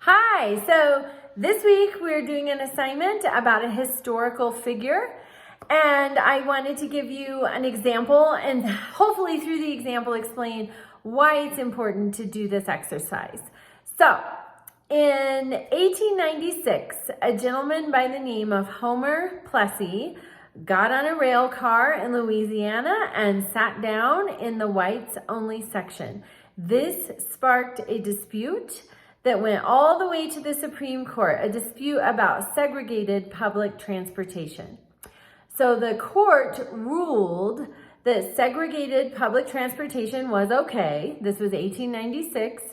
Hi, so this week we're doing an assignment about a historical figure, and I wanted to give you an example and hopefully through the example explain why it's important to do this exercise. So, in 1896, a gentleman by the name of Homer Plessy got on a rail car in Louisiana and sat down in the whites only section. This sparked a dispute that went all the way to the Supreme Court, a dispute about segregated public transportation. So the court ruled that segregated public transportation was okay. This was 1896.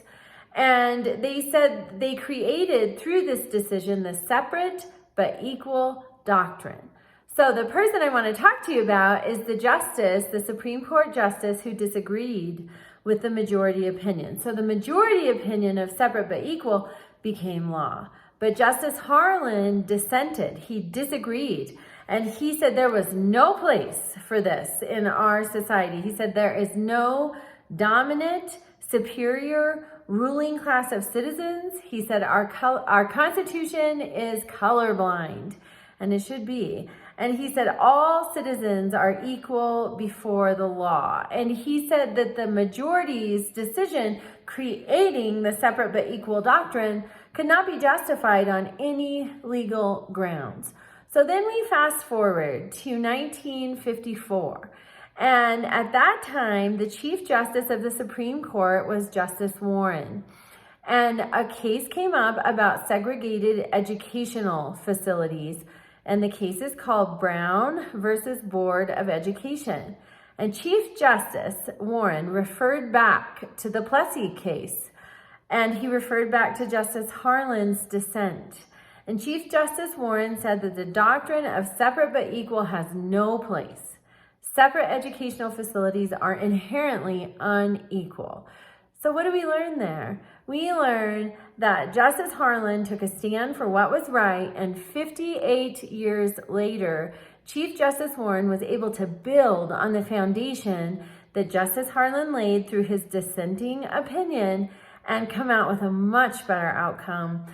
And they said they created through this decision the separate but equal doctrine. So the person I want to talk to you about is the Supreme Court justice who disagreed with the majority opinion. So the majority opinion of separate but equal became law. But Justice Harlan dissented. He disagreed. And he said there was no place for this in our society. He said there is no dominant, superior, ruling class of citizens. He said our Constitution is colorblind, and it should be. And he said all citizens are equal before the law. And he said that the majority's decision creating the separate but equal doctrine could not be justified on any legal grounds. So then we fast forward to 1954. And at that time, the Chief Justice of the Supreme Court was Justice Warren. And a case came up about segregated educational facilities. And the case is called Brown versus Board of Education. And Chief Justice Warren referred back to the Plessy case. And he referred back to Justice Harlan's dissent. And Chief Justice Warren said that the doctrine of separate but equal has no place. Separate educational facilities are inherently unequal. So what do we learn there? We learn that Justice Harlan took a stand for what was right, and 58 years later, Chief Justice Warren was able to build on the foundation that Justice Harlan laid through his dissenting opinion and come out with a much better outcome.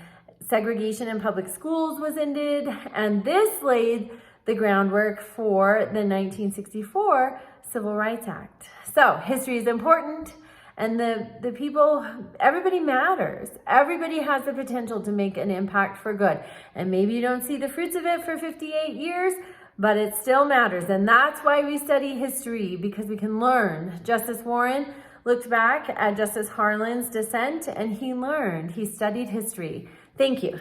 Segregation in public schools was ended, and this laid the groundwork for the 1964 Civil Rights Act. So history is important, and the people, everybody matters. Everybody has the potential to make an impact for good. And maybe you don't see the fruits of it for 58 years, but it still matters. And that's why we study history, because we can learn. Justice Warren looked back at Justice Harlan's dissent, and he learned. He studied history. Thank you.